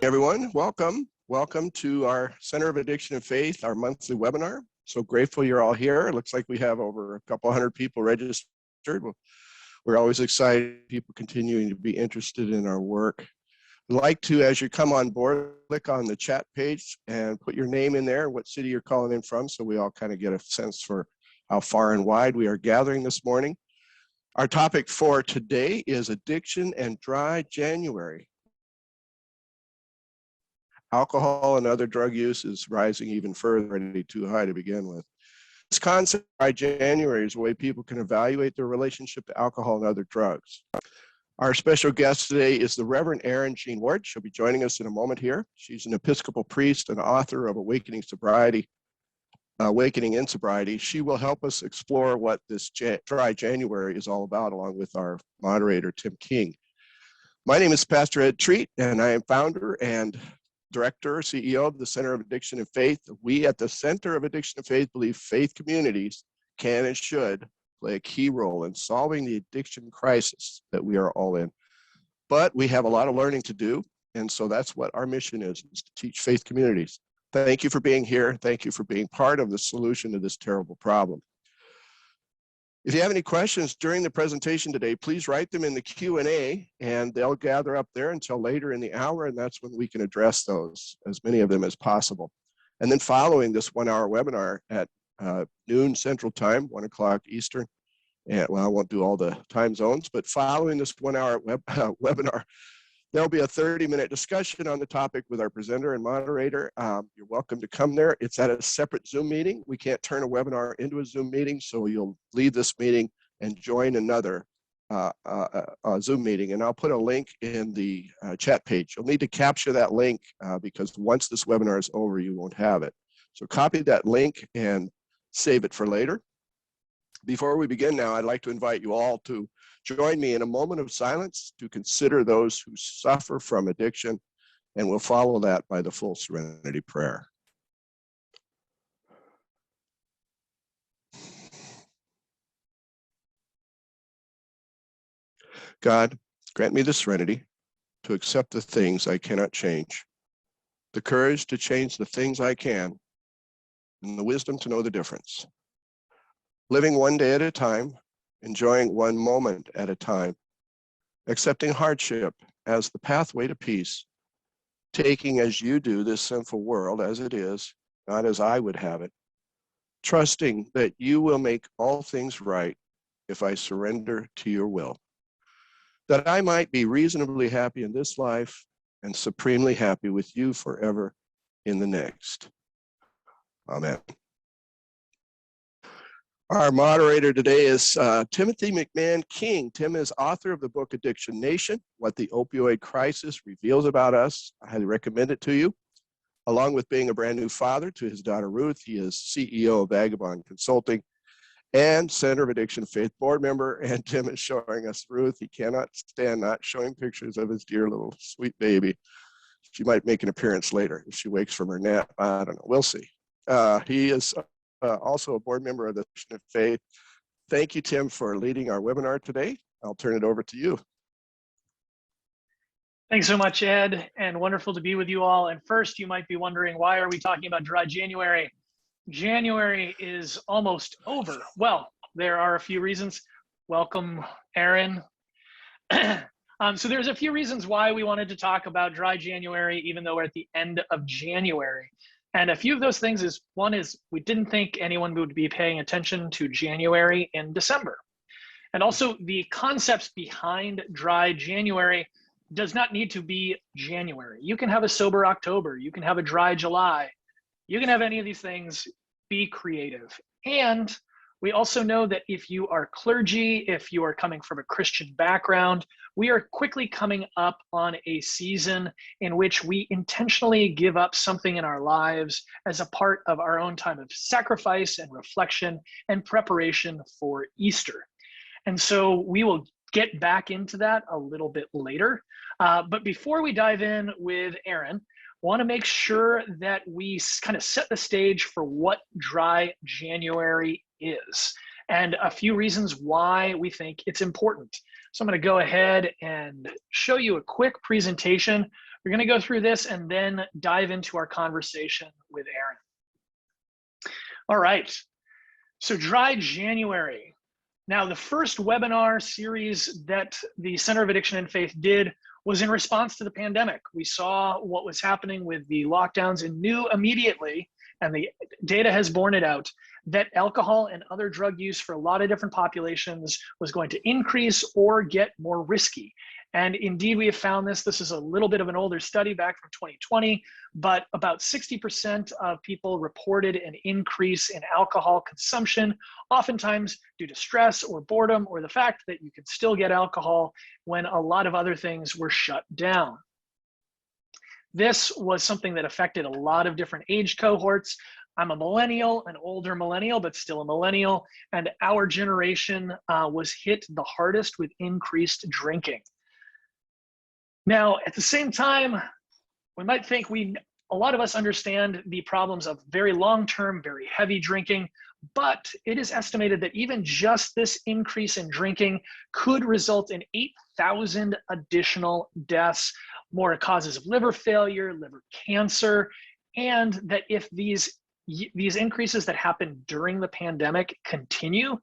Everyone, welcome to our Center of Addiction and Faith, our monthly webinar. So grateful you're all here. It looks like we have over a couple hundred people registered. We're always excited people continuing to be interested in our work. I'd like to, as you come on board, click on the chat page and put your name in there, what city you're calling in from, so we all kind of get a sense for how far and wide we are gathering this morning. Our topic for today is addiction and dry January. Alcohol and other drug use is rising even further, already too high to begin with. This concept by January is a way people can evaluate their relationship to alcohol and other drugs. Our special guest today is the Reverend Erin Jean Warde. She'll be joining us in a moment here. She's an Episcopal priest and author of Awakening in Sobriety. She will help us explore what this dry January is all about, along with our moderator, Tim King. My name is Pastor Ed Treat, and I am founder and Director, CEO of the Center of Addiction and Faith. We at the Center of Addiction and Faith believe faith communities can and should play a key role in solving the addiction crisis that we are all in. But we have a lot of learning to do, and so that's what our mission is to teach faith communities. Thank you for being here. Thank you for being part of the solution to this terrible problem. If you have any questions during the presentation today, please write them in the Q&A, and they'll gather up there until later in the hour, and that's when we can address those, as many of them as possible. And then following this 1-hour webinar at noon Central Time, 1 o'clock Eastern, and well, I won't do all the time zones, but following this 1-hour webinar, there'll be a 30-minute discussion on the topic with our presenter and moderator. You're welcome to come there. It's at a separate Zoom meeting. We can't turn a webinar into a Zoom meeting, so you'll leave this meeting and join another Zoom meeting. And I'll put a link in the chat page. You'll need to capture that link because once this webinar is over, you won't have it. So copy that link and save it for later. Before we begin now, I'd like to invite you all to join me in a moment of silence to consider those who suffer from addiction, and we'll follow that by the full Serenity prayer. God, grant me the serenity to accept the things I cannot change, the courage to change the things I can, and the wisdom to know the difference. Living one day at a time, enjoying one moment at a time, accepting hardship as the pathway to peace, taking as you do this sinful world as it is, not as I would have it, trusting that you will make all things right if I surrender to your will, that I might be reasonably happy in this life and supremely happy with you forever in the next. Amen. Our moderator today is Timothy McMahon King. Tim is author of the book Addiction Nation, What the Opioid Crisis Reveals About Us. I highly recommend it to you. Along with being a brand new father to his daughter Ruth, he is CEO of Vagabond Consulting and Center of Addiction Faith board member. And Tim is showing us Ruth. He cannot stand not showing pictures of his dear little sweet baby. She might make an appearance later if she wakes from her nap. I don't know. We'll see. He is also a board member of the Addiction of Faith. Thank you, Tim, for leading our webinar today. I'll turn it over to you. Thanks so much, Ed, and wonderful to be with you all. And first, you might be wondering, why are we talking about dry January? January is almost over. Well, there are a few reasons. Welcome, Erin. So there's a few reasons why we wanted to talk about dry January, even though we're at the end of January. And a few of those things is, one is we didn't think anyone would be paying attention to January in December. And also the concepts behind dry January does not need to be January. You can have a sober October, you can have a dry July, you can have any of these things. Be creative. And We also know that if you are clergy, if you are coming from a Christian background, we are quickly coming up on a season in which we intentionally give up something in our lives as a part of our own time of sacrifice and reflection and preparation for Easter. And so we will get back into that a little bit later. But before we dive in with Erin, I want to make sure that we kind of set the stage for what Dry January is and a few reasons why we think it's important. So I'm going to go ahead and show you a quick presentation. We're going to go through this and then dive into our conversation with Erin. All right, so Dry January. Now, the first webinar series that the Center of Addiction and Faith did was in response to the pandemic. We saw what was happening with the lockdowns and knew immediately, and the data has borne it out, that alcohol and other drug use for a lot of different populations was going to increase or get more risky. And indeed, we have found this. This is a little bit of an older study back from 2020, but about 60% of people reported an increase in alcohol consumption, oftentimes due to stress or boredom or the fact that you could still get alcohol when a lot of other things were shut down. This was something that affected a lot of different age cohorts. I'm a millennial, an older millennial, but still a millennial, and our generation was hit the hardest with increased drinking. Now, at the same time, we might think a lot of us understand the problems of very long-term, very heavy drinking, but it is estimated that even just this increase in drinking could result in 8,000 additional deaths, more causes of liver failure, liver cancer, and that if these increases that happened during the pandemic continue,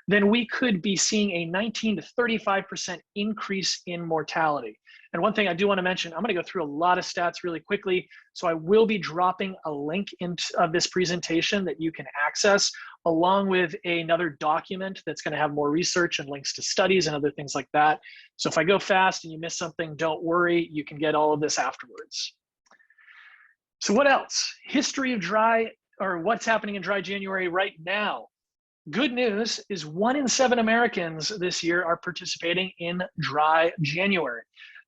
then we could be seeing a 19 to 35% increase in mortality. And one thing I do want to mention, I'm going to go through a lot of stats really quickly. So I will be dropping a link into this presentation that you can access, along with another document that's going to have more research and links to studies and other things like that. So if I go fast and you miss something, don't worry, you can get all of this afterwards. So what else? History of dry, or what's happening in Dry January right now. Good news is 1 in 7 Americans this year are participating in Dry January.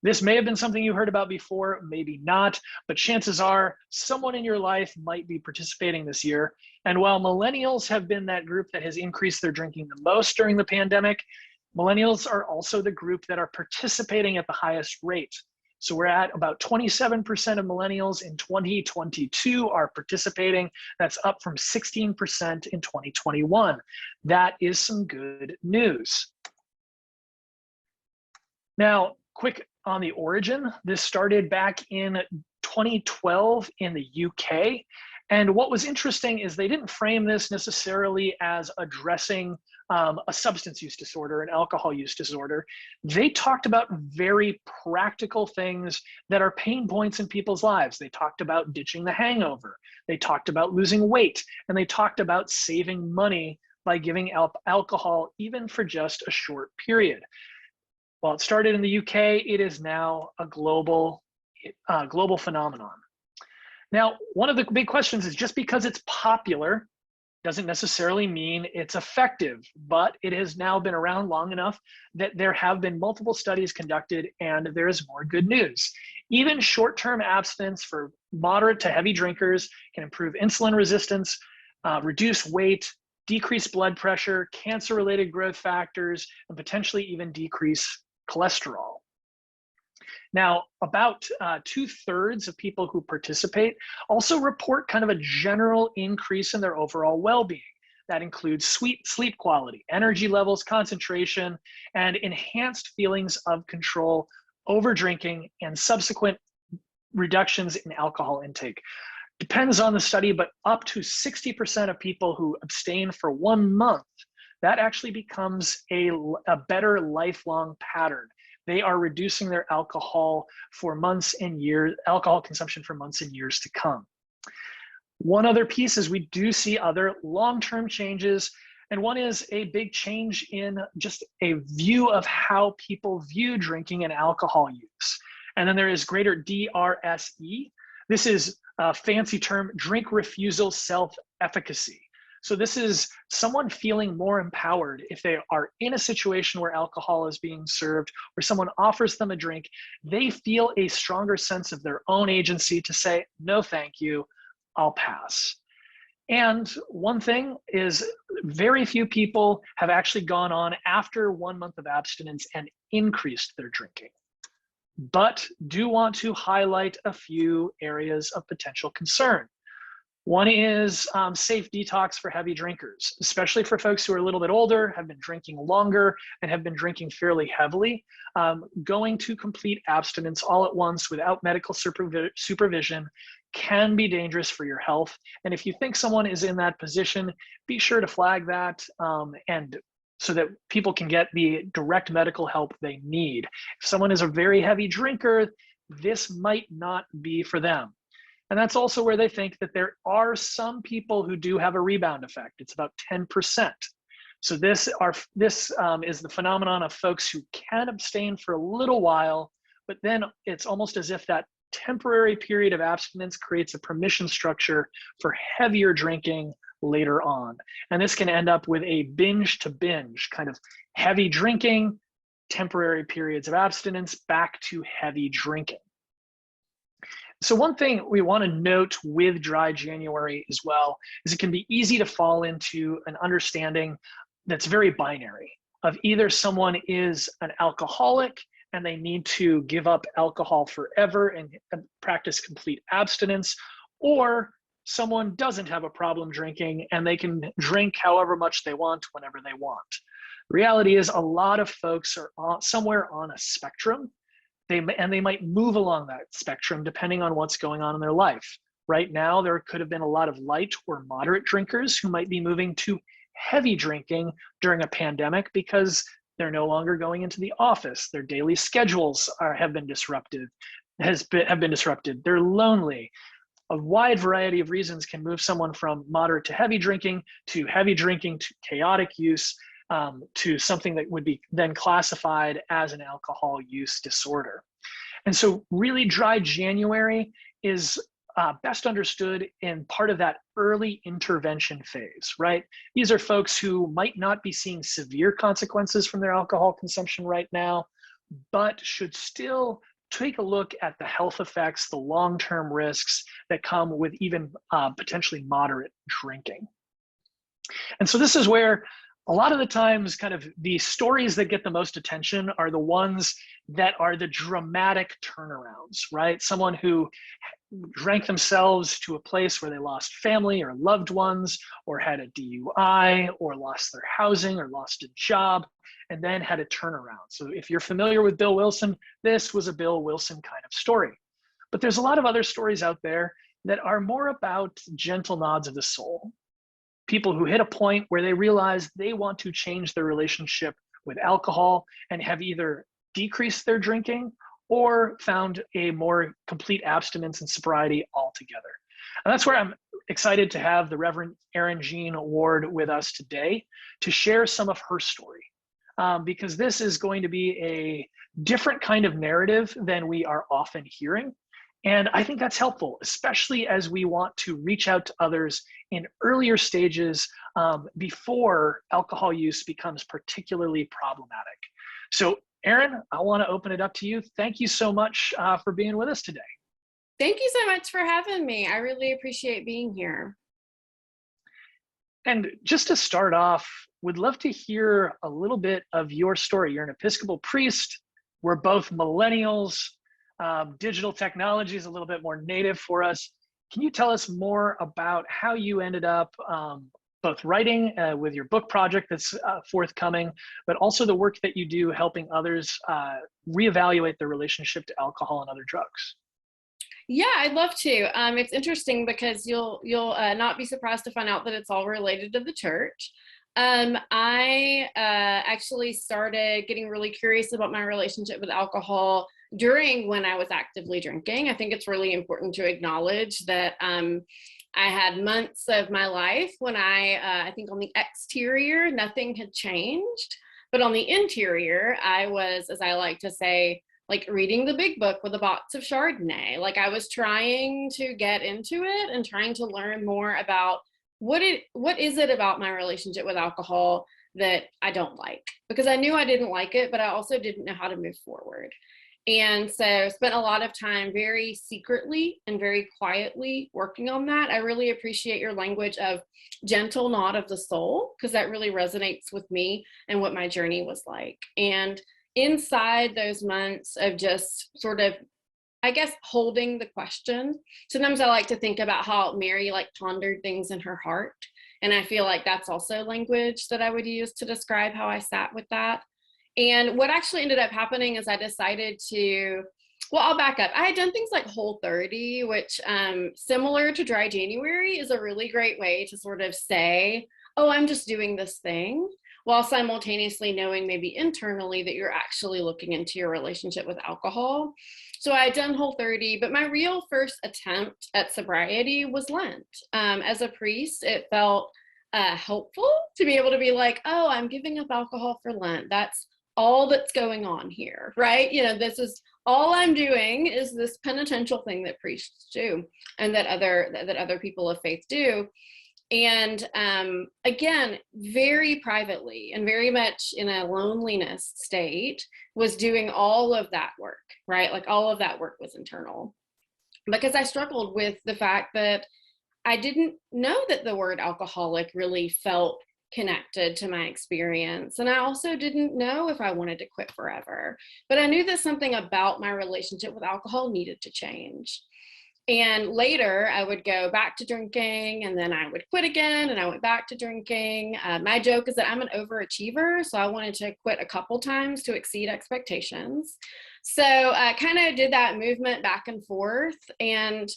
This may have been something you heard about before, maybe not, but chances are someone in your life might be participating this year. And while millennials have been that group that has increased their drinking the most during the pandemic, millennials are also the group that are participating at the highest rate. So we're at about 27% of millennials in 2022 are participating. That's up from 16% in 2021. That is some good news. Now, quick on the origin. This started back in 2012 in the UK. And what was interesting is they didn't frame this necessarily as addressing a substance use disorder, an alcohol use disorder. They talked about very practical things that are pain points in people's lives. They talked about ditching the hangover. They talked about losing weight, and they talked about saving money by giving up alcohol even for just a short period. While it started in the UK, it is now a global phenomenon. Now, one of the big questions is just because it's popular doesn't necessarily mean it's effective, but it has now been around long enough that there have been multiple studies conducted and there is more good news. Even short-term abstinence for moderate to heavy drinkers can improve insulin resistance, reduce weight, decrease blood pressure, cancer-related growth factors, and potentially even decrease cholesterol. Now, about 2/3 of people who participate also report kind of a general increase in their overall well-being. That includes sleep quality, energy levels, concentration, and enhanced feelings of control over drinking and subsequent reductions in alcohol intake. Depends on the study, but up to 60% of people who abstain for 1 month, that actually becomes a better lifelong pattern. They are reducing their alcohol for months and years, alcohol consumption for months and years to come. One other piece is we do see other long-term changes, and one is a big change in just a view of how people view drinking and alcohol use. And then there is greater DRSE. This is a fancy term, drink refusal self-efficacy. So this is someone feeling more empowered if they are in a situation where alcohol is being served or someone offers them a drink. They feel a stronger sense of their own agency to say, no, thank you, I'll pass. And one thing is, very few people have actually gone on after 1 month of abstinence and increased their drinking. But do want to highlight a few areas of potential concern. One is safe detox for heavy drinkers, especially for folks who are a little bit older, have been drinking longer, and have been drinking fairly heavily. Going to complete abstinence all at once without medical supervision can be dangerous for your health. And if you think someone is in that position, be sure to flag that and so that people can get the direct medical help they need. If someone is a very heavy drinker, this might not be for them. And that's also where they think that there are some people who do have a rebound effect. It's about 10%. So this is the phenomenon of folks who can abstain for a little while, but then it's almost as if that temporary period of abstinence creates a permission structure for heavier drinking later on. And this can end up with a binge to binge, kind of heavy drinking, temporary periods of abstinence, back to heavy drinking. So one thing we want to note with dry January as well is it can be easy to fall into an understanding that's very binary of either someone is an alcoholic and they need to give up alcohol forever and practice complete abstinence, or someone doesn't have a problem drinking and they can drink however much they want whenever they want. The reality is a lot of folks are somewhere on a spectrum. They might move along that spectrum depending on what's going on in their life. Right now, there could have been a lot of light or moderate drinkers who might be moving to heavy drinking during a pandemic because they're no longer going into the office. Their daily schedules have been disrupted. They're lonely. A wide variety of reasons can move someone from moderate to heavy drinking to chaotic use, to something that would be then classified as an alcohol use disorder. And so really dry January is best understood in part of that early intervention phase, right? These are folks who might not be seeing severe consequences from their alcohol consumption right now, but should still take a look at the health effects, the long-term risks that come with even potentially moderate drinking. And so this is where a lot of the times kind of the stories that get the most attention are the ones that are the dramatic turnarounds, right? Someone who drank themselves to a place where they lost family or loved ones, or had a DUI, or lost their housing, or lost a job, and then had a turnaround. So if you're familiar with Bill Wilson, this was a Bill Wilson kind of story. But there's a lot of other stories out there that are more about gentle nods of the soul. People who hit a point where they realize they want to change their relationship with alcohol and have either decreased their drinking or found a more complete abstinence and sobriety altogether. And that's where I'm excited to have the Reverend Erin Jean Warde with us today to share some of her story. Because this is going to be a different kind of narrative than we are often hearing. And I think that's helpful, especially as we want to reach out to others in earlier stages before alcohol use becomes particularly problematic. So Erin, I want to open it up to you. Thank you so much for being with us today. Thank you so much for having me. I really appreciate being here. And just to start off, would love to hear a little bit of your story. You're an Episcopal priest. We're both millennials. Digital technology is a little bit more native for us. Can you tell us more about how you ended up both writing with your book project that's forthcoming, but also the work that you do helping others reevaluate their relationship to alcohol and other drugs? Yeah, I'd love to. It's interesting because you'll not be surprised to find out that it's all related to the church. I actually started getting really curious about my relationship with alcohol during when I was actively drinking. I think it's really important to acknowledge that I had months of my life when I think on the exterior, nothing had changed. But on the interior, I was, as I like to say, like reading the big book with a box of Chardonnay. Like I was trying to get into it and trying to learn more about what is it about my relationship with alcohol that I don't like? Because I knew I didn't like it, but I also didn't know how to move forward. And so spent a lot of time very secretly and very quietly working on that. I really appreciate your language of gentle nod of the soul, because that really resonates with me and what my journey was like. And inside those months of just sort of, I guess, holding the question, sometimes I like to think about how Mary like pondered things in her heart. And I feel like that's also language that I would use to describe how I sat with that. And what actually ended up happening is I decided to, well, I'll back up. I had done things like Whole30, which similar to Dry January is a really great way to sort of say, oh, I'm just doing this thing, while simultaneously knowing maybe internally that you're actually looking into your relationship with alcohol. So I had done Whole30, but my real first attempt at sobriety was Lent. As a priest, it felt helpful to be able to be like, oh, I'm giving up alcohol for Lent. That's all that's going on here, right? You know, this is all I'm doing is this penitential thing that priests do and that other people of faith do. And again, very privately and very much in a loneliness state, was doing all of that work, right? Like all of that work was internal, because I struggled with the fact that I didn't know that the word alcoholic really felt connected to my experience. And I also didn't know if I wanted to quit forever, but I knew that something about my relationship with alcohol needed to change. And later I would go back to drinking, and then I would quit again, and I went back to drinking. My joke is that I'm an overachiever, so I wanted to quit a couple times to exceed expectations. So I kind of did that movement back and forth. And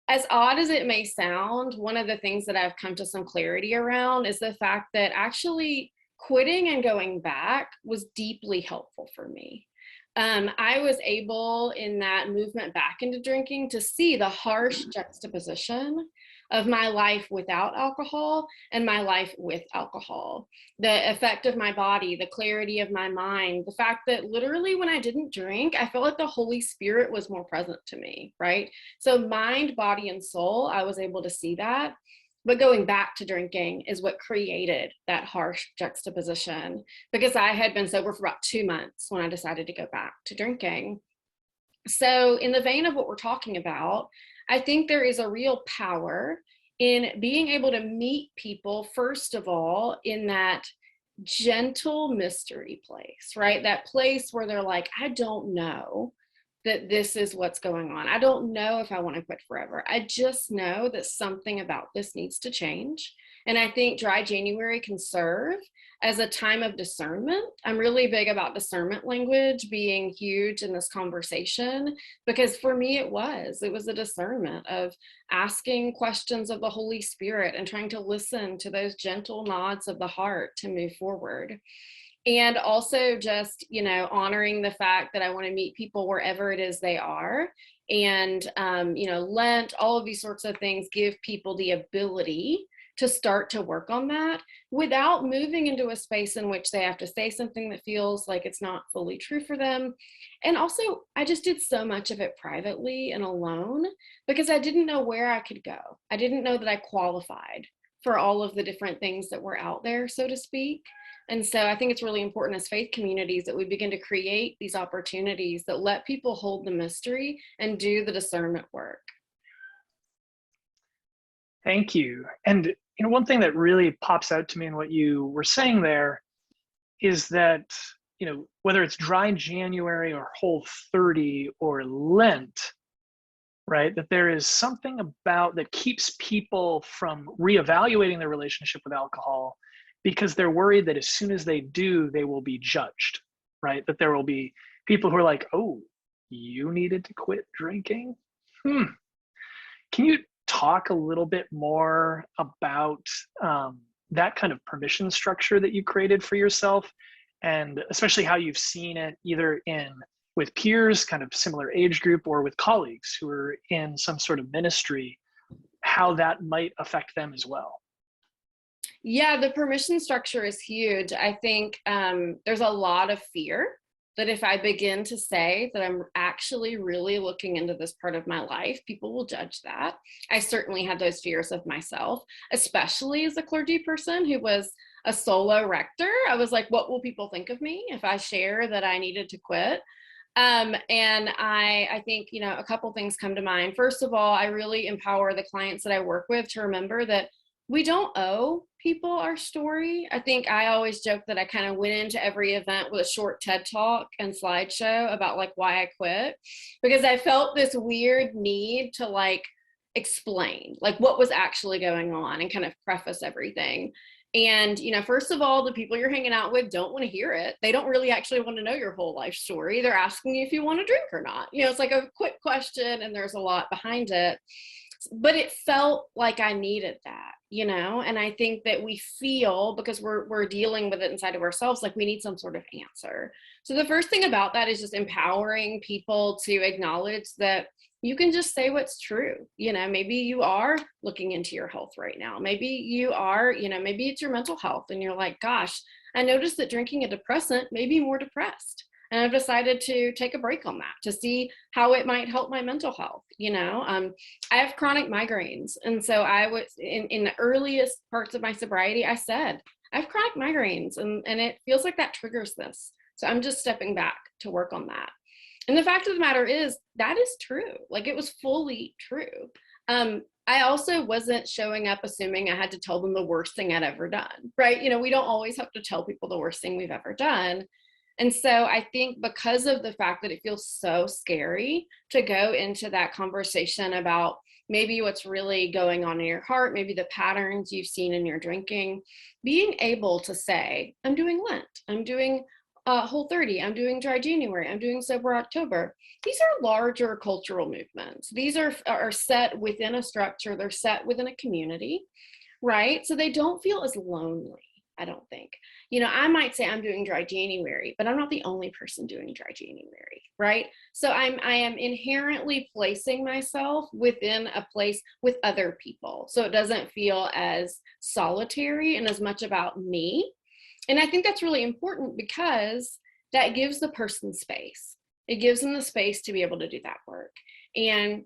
as odd as it may sound, one of the things that I've come to some clarity around is the fact that actually quitting and going back was deeply helpful for me. I was able in that movement back into drinking to see the harsh juxtaposition of my life without alcohol and my life with alcohol, the effect of my body, the clarity of my mind, the fact that literally when I didn't drink, I felt like the Holy Spirit was more present to me, right? So mind, body, and soul, I was able to see that. But going back to drinking is what created that harsh juxtaposition, because I had been sober for about 2 months when I decided to go back to drinking. So in the vein of what we're talking about, I think there is a real power in being able to meet people, first of all, in that gentle mystery place, right? That place where they're like, I don't know that this is what's going on. I don't know if I want to quit forever. I just know that something about this needs to change. And I think Dry January can serve as a time of discernment. I'm really big about discernment language being huge in this conversation, because for me, it was a discernment of asking questions of the Holy Spirit and trying to listen to those gentle nods of the heart to move forward. And also just, you know, honoring the fact that I want to meet people wherever it is they are. And, you know, Lent, all of these sorts of things give people the ability to start to work on that without moving into a space in which they have to say something that feels like it's not fully true for them. And also, I just did so much of it privately and alone because I didn't know where I could go. I didn't know that I qualified for all of the different things that were out there, so to speak. And so I think it's really important as faith communities that we begin to create these opportunities that let people hold the mystery and do the discernment work. Thank you. And you know, one thing that really pops out to me in what you were saying there is that, you know, whether it's Dry January or Whole30 or Lent, right, that there is something about that keeps people from reevaluating their relationship with alcohol, because they're worried that as soon as they do, they will be judged, right? That there will be people who are like, oh, you needed to quit drinking? Can you talk a little bit more about that kind of permission structure that you created for yourself, and especially how you've seen it either with peers, kind of similar age group, or with colleagues who are in some sort of ministry, how that might affect them as well? Yeah, the permission structure is huge. I think there's a lot of fear that if I begin to say that I'm actually really looking into this part of my life, people will judge that. I certainly had those fears of myself, especially as a clergy person who was a solo rector. I was like, what will people think of me if I share that I needed to quit? And I think, you know, a couple things come to mind. First of all, I really empower the clients that I work with to remember that we don't owe people our story. I think I always joke that I kind of went into every event with a short TED talk and slideshow about like why I quit, because I felt this weird need to like explain like what was actually going on and kind of preface everything. And, you know, first of all, the people you're hanging out with don't want to hear it. They don't really actually want to know your whole life story. They're asking you if you want to drink or not. You know, it's like a quick question and there's a lot behind it. But it felt like I needed that, you know, and I think that we feel, because we're dealing with it inside of ourselves, like we need some sort of answer. So the first thing about that is just empowering people to acknowledge that you can just say what's true. You know, maybe you are looking into your health right now. Maybe you are, you know, maybe it's your mental health and you're like, gosh, I noticed that drinking a depressant made me more depressed. And I've decided to take a break on that to see how it might help my mental health. You know, I have chronic migraines. And so I was in the earliest parts of my sobriety, I said, I have chronic migraines and it feels like that triggers this. So I'm just stepping back to work on that. And the fact of the matter is that is true. Like it was fully true. I also wasn't showing up assuming I had to tell them the worst thing I'd ever done, right? You know, we don't always have to tell people the worst thing we've ever done. And so I think because of the fact that it feels so scary to go into that conversation about maybe what's really going on in your heart, maybe the patterns you've seen in your drinking, being able to say, I'm doing Lent, I'm doing Whole30, I'm doing Dry January, I'm doing Sober October. These are larger cultural movements. These are set within a structure, they're set within a community, right? So they don't feel as lonely. I don't think. You know, I might say I'm doing Dry January, but I'm not the only person doing Dry January, right? So I am inherently placing myself within a place with other people. So it doesn't feel as solitary and as much about me. And I think that's really important because that gives the person space. It gives them the space to be able to do that work. And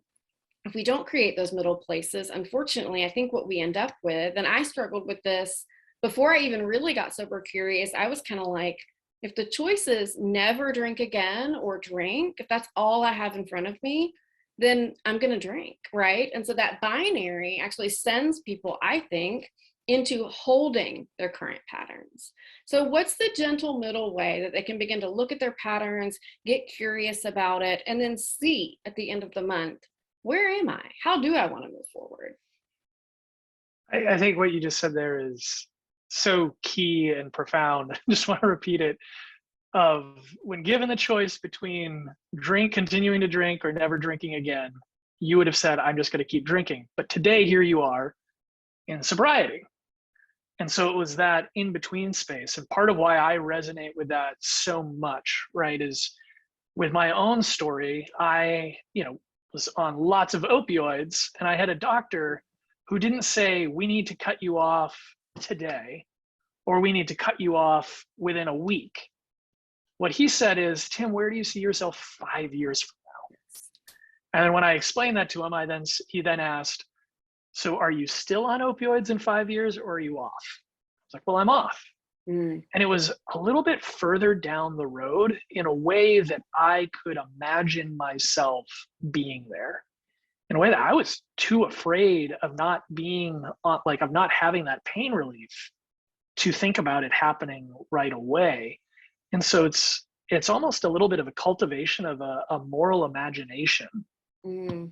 if we don't create those middle places, unfortunately, I think what we end up with, and I struggled with this before I even really got sober curious, I was kind of like, if the choice is never drink again or drink, if that's all I have in front of me, then I'm going to drink, right? And so that binary actually sends people, I think, into holding their current patterns. So what's the gentle middle way that they can begin to look at their patterns, get curious about it, and then see at the end of the month, where am I? How do I want to move forward? I think what you just said there is so key and profound. I just want to repeat it. Of when given the choice between continuing to drink or never drinking again, you would have said, I'm just going to keep drinking. But today, here you are in sobriety. And so it was that in-between space. And part of why I resonate with that so much, right, is with my own story, I, was on lots of opioids, and I had a doctor who didn't say, we need to cut you off today, or we need to cut you off within a week. What he said is, Tim, where do you see yourself 5 years from now? And then when I explained that to him, he then asked, so are you still on opioids in 5 years, or are you off? I was like, well, I'm off. And it was a little bit further down the road in a way that I could imagine myself being there, in a way that I was too afraid of not being of not having that pain relief to think about it happening right away. And so it's almost a little bit of a cultivation of a moral imagination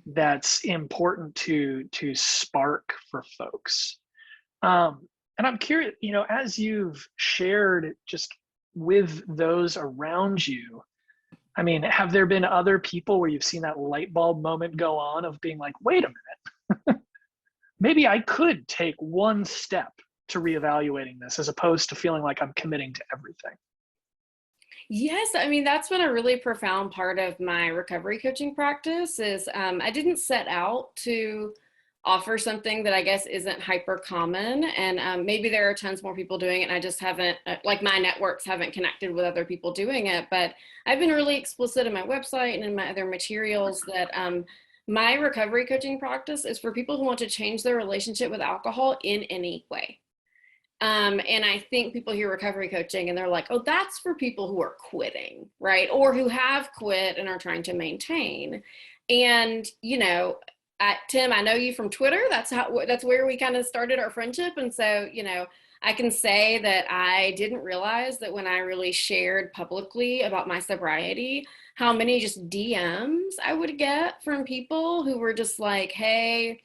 that's important to spark for folks. And I'm curious, as you've shared just with those around you, I mean, have there been other people where you've seen that light bulb moment go on of being like, wait a minute, maybe I could take one step to reevaluating this as opposed to feeling like I'm committing to everything? Yes, I mean, that's been a really profound part of my recovery coaching practice is I didn't set out to offer something that I guess isn't hyper common. And maybe there are tons more people doing it, and I just haven't, like my networks haven't connected with other people doing it. But I've been really explicit in my website and in my other materials that my recovery coaching practice is for people who want to change their relationship with alcohol in any way. And I think people hear recovery coaching and they're like, oh, that's for people who are quitting, right? Or who have quit and are trying to maintain. And, you know, Tim, I know you from Twitter. That's where we kind of started our friendship. And so, you know, I can say that I didn't realize that when I really shared publicly about my sobriety, how many just DMs I would get from people who were just like, hey,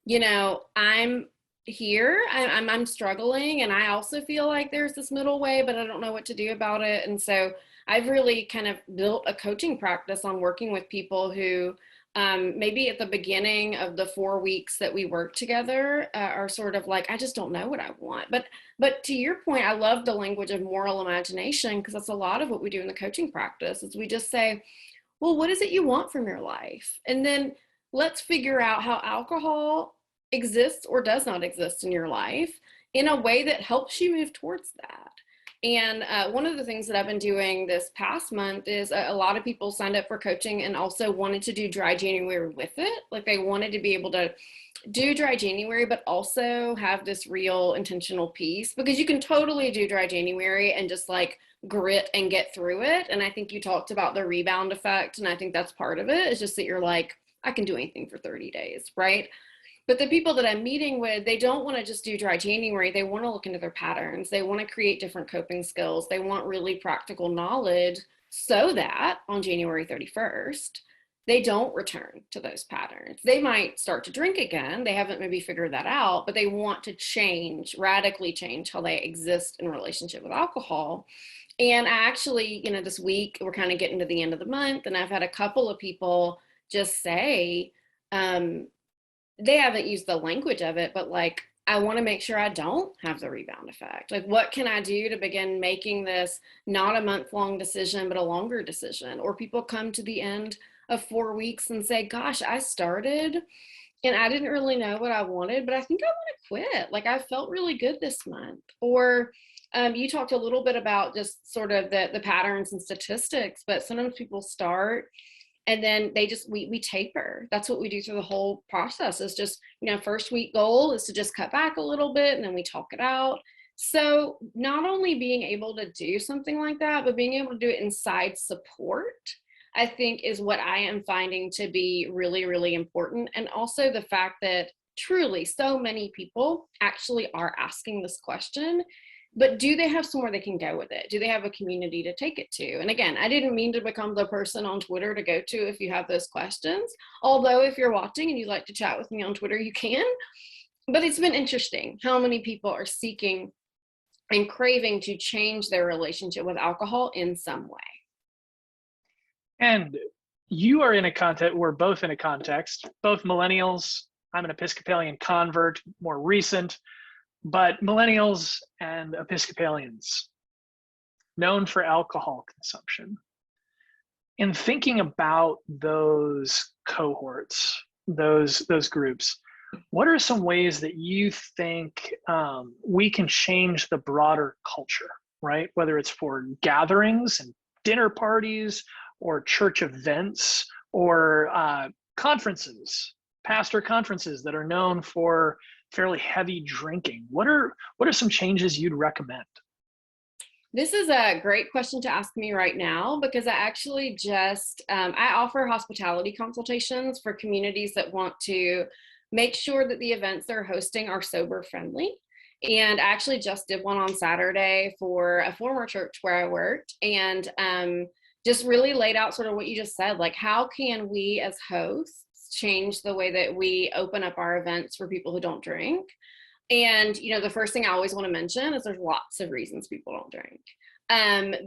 you know, I'm here, I'm struggling, and I also feel like there's this middle way, but I don't know what to do about it. And so I've really kind of built a coaching practice on working with people who maybe at the beginning of the 4 weeks that we work together are sort of like, I just don't know what I want. But to your point, I love the language of moral imagination, because that's a lot of what we do in the coaching practice is we just say, well, what is it you want from your life? And then let's figure out how alcohol exists or does not exist in your life in a way that helps you move towards that. And one of the things that I've been doing this past month is a lot of people signed up for coaching and also wanted to do dry January with it. Like they wanted to be able to do dry January, but also have this real intentional piece, because you can totally do dry January and just like grit and get through it. And I think you talked about the rebound effect. And I think that's part of it. It's just that you're like, I can do anything for 30 days, right? But the people that I'm meeting with, they don't want to just do dry January. They want to look into their patterns. They want to create different coping skills. They want really practical knowledge so that on January 31st, they don't return to those patterns. They might start to drink again. They haven't maybe figured that out, but they want to change, radically change how they exist in relationship with alcohol. And I actually, you know, this week, we're kind of getting to the end of the month, and I've had a couple of people just say, they haven't used the language of it, but like, I want to make sure I don't have the rebound effect. Like, what can I do to begin making this not a month-long decision, but a longer decision? Or people come to the end of 4 weeks and say, gosh, I started and I didn't really know what I wanted, but I think I want to quit. Like, I felt really good this month. Or you talked a little bit about just sort of the patterns and statistics, but sometimes people start and then they just, we taper. That's what we do through the whole process, is just, you know, first week goal is to just cut back a little bit, and then we talk it out. So not only being able to do something like that, but being able to do it inside support, I think is what I am finding to be really, really important. And also the fact that truly so many people actually are asking this question, but do they have somewhere they can go with it? Do they have a community to take it to? And again, I didn't mean to become the person on Twitter to go to if you have those questions. Although if you're watching and you'd like to chat with me on Twitter, you can. But it's been interesting how many people are seeking and craving to change their relationship with alcohol in some way. And you are in a context, we're both in a context, both millennials. I'm an Episcopalian convert, more recent. But millennials and Episcopalians, known for alcohol consumption. In thinking about those cohorts, those groups, what are some ways that you think we can change the broader culture, right? Whether it's for gatherings and dinner parties or church events or conferences, pastor conferences that are known for fairly heavy drinking. What are some changes you'd recommend? This is a great question to ask me right now, because I actually just, I offer hospitality consultations for communities that want to make sure that the events they're hosting are sober friendly. And I actually just did one on Saturday for a former church where I worked, and just really laid out sort of what you just said, like how can we as hosts change the way that we open up our events for people who don't drink. And, you know, the first thing I always want to mention is there's lots of reasons people don't drink.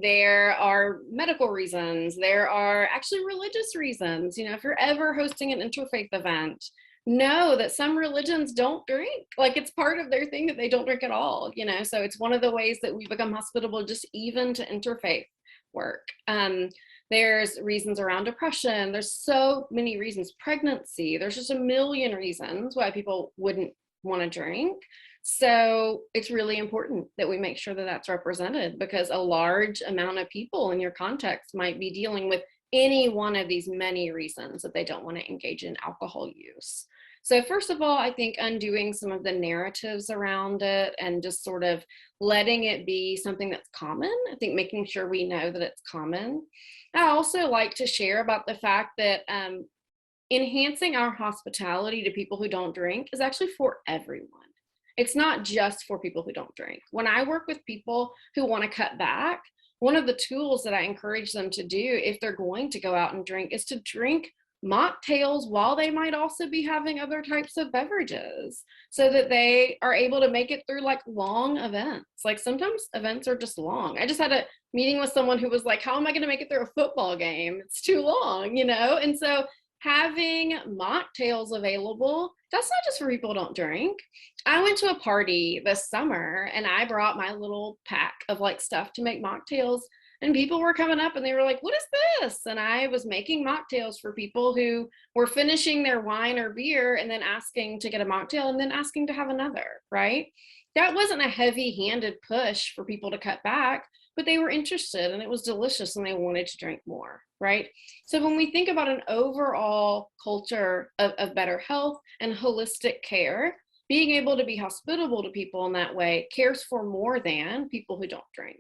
There are medical reasons. There are actually religious reasons. You know, if you're ever hosting an interfaith event, know that some religions don't drink. Like, it's part of their thing that they don't drink at all, you know. So it's one of the ways that we become hospitable just even to interfaith work. There's reasons around depression. There's so many reasons. Pregnancy. There's just a million reasons why people wouldn't want to drink. So it's really important that we make sure that that's represented, because a large amount of people in your context might be dealing with any one of these many reasons that they don't want to engage in alcohol use. So first of all, I think undoing some of the narratives around it and just sort of letting it be something that's common. I think making sure we know that it's common. I also like to share about the fact that enhancing our hospitality to people who don't drink is actually for everyone. It's not just for people who don't drink. When I work with people who want to cut back, one of the tools that I encourage them to do if they're going to go out and drink is to drink mocktails while they might also be having other types of beverages, so that they are able to make it through like long events. Like sometimes events are just long. I just had a meeting with someone who was like, how am I going to make it through a football game? It's too long, you know? And so having mocktails available, that's not just for people who don't drink. I went to a party this summer and I brought my little pack of like stuff to make mocktails, and people were coming up and they were like, what is this? And I was making mocktails for people who were finishing their wine or beer and then asking to get a mocktail and then asking to have another, right? That wasn't a heavy-handed push for people to cut back, but they were interested and it was delicious and they wanted to drink more, right? So when we think about an overall culture of better health and holistic care, being able to be hospitable to people in that way cares for more than people who don't drink.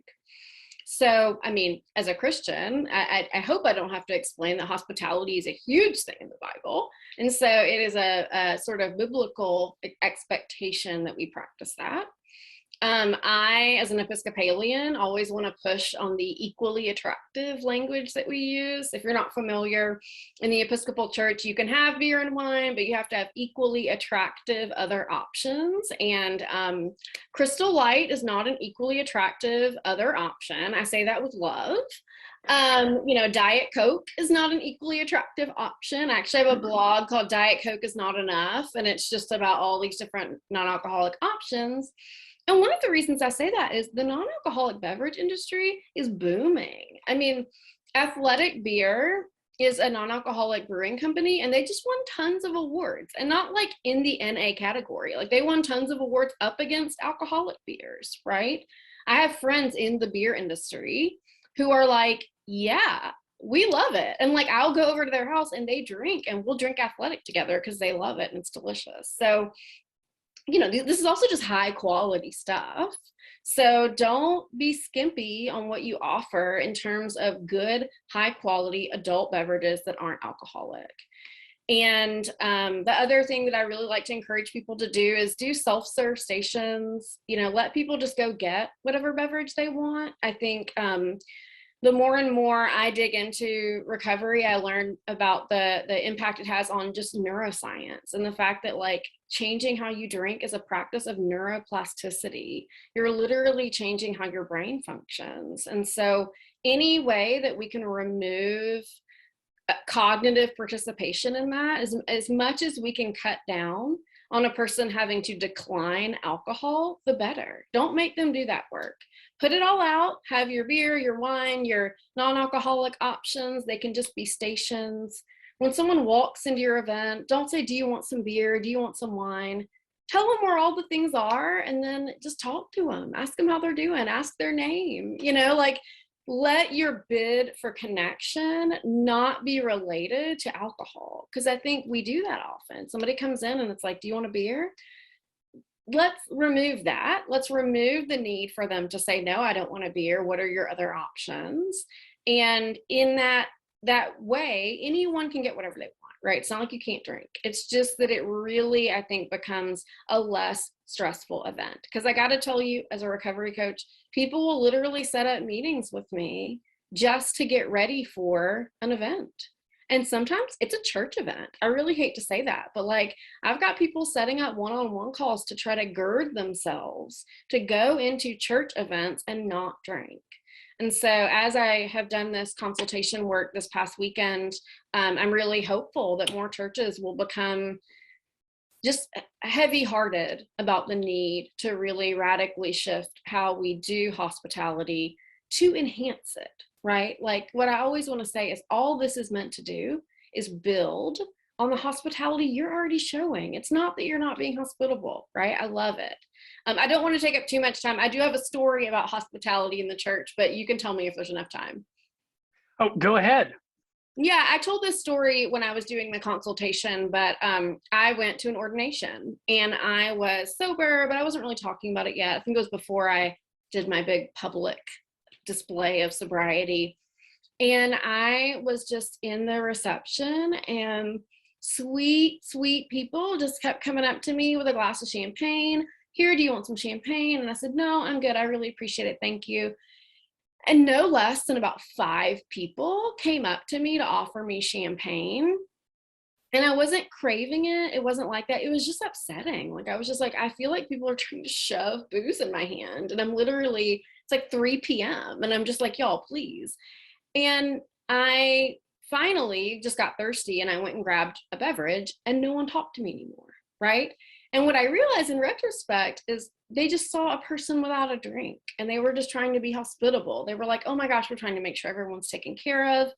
So, I mean, as a Christian, I hope I don't have to explain that hospitality is a huge thing in the Bible. And so it is a sort of biblical expectation that we practice that. I, as an Episcopalian, always want to push on the equally attractive language that we use. If you're not familiar, in the Episcopal Church, you can have beer and wine, but you have to have equally attractive other options. And Crystal Light is not an equally attractive other option. I say that with love. You know, Diet Coke is not an equally attractive option. I actually have a blog called Diet Coke is Not Enough, and it's just about all these different non-alcoholic options. And one of the reasons I say that is the non-alcoholic beverage industry is booming. I mean, Athletic Beer is a non-alcoholic brewing company, and they just won tons of awards, and not like in the NA category. Like they won tons of awards up against alcoholic beers, right? I have friends in the beer industry who are like, yeah, we love it. And like, I'll go over to their house and they drink and we'll drink Athletic together because they love it and it's delicious. So, you know, this is also just high quality stuff. So don't be skimpy on what you offer in terms of good, high quality adult beverages that aren't alcoholic. And the other thing that I really like to encourage people to do is do self-serve stations. You know, let people just go get whatever beverage they want. I think the more and more I dig into recovery, I learn about the impact it has on just neuroscience and the fact that like changing how you drink is a practice of neuroplasticity. You're literally changing how your brain functions. And so any way that we can remove cognitive participation in that, as much as we can cut down on a person having to decline alcohol, the better. Don't make them do that work. Put it all out, have your beer, your wine, your non-alcoholic options. They can just be stations. When someone walks into your event, don't say, do you want some beer? Do you want some wine? Tell them where all the things are and then just talk to them. Ask them how they're doing. Ask their name. You know, like let your bid for connection not be related to alcohol. Because I think we do that often. Somebody comes in and it's like, do you want a beer? Let's remove that. Let's remove the need for them to say, no, I don't want a beer. What are your other options? And in that way, anyone can get whatever they want, right? It's not like you can't drink. It's just that it really, I think, becomes a less stressful event. Because I got to tell you, as a recovery coach, people will literally set up meetings with me just to get ready for an event. And sometimes it's a church event. I really hate to say that, but like I've got people setting up one-on-one calls to try to gird themselves to go into church events and not drink. And so as I have done this consultation work this past weekend, I'm really hopeful that more churches will become just heavy-hearted about the need to really radically shift how we do hospitality to enhance it, right? Like what I always want to say is all this is meant to do is build on the hospitality you're already showing. It's not that you're not being hospitable, right? I love it. I don't want to take up too much time. I do have a story about hospitality in the church, but you can tell me if there's enough time. Oh, go ahead. Yeah, I told this story when I was doing the consultation, but I went to an ordination and I was sober, but I wasn't really talking about it yet. I think it was before I did my big public display of sobriety. And I was just in the reception, and sweet, sweet people just kept coming up to me with a glass of champagne. Here, do you want some champagne? And I said, no, I'm good. I really appreciate it. Thank you. And no less than about 5 people came up to me to offer me champagne. And I wasn't craving it. It wasn't like that. It was just upsetting. Like, I was just like, I feel like people are trying to shove booze in my hand. And I'm literally, it's like 3 p.m. And I'm just like, y'all, please. And I finally just got thirsty and I went and grabbed a beverage and no one talked to me anymore, right? And what I realized in retrospect is they just saw a person without a drink and they were just trying to be hospitable. They were like, oh my gosh, we're trying to make sure everyone's taken care of.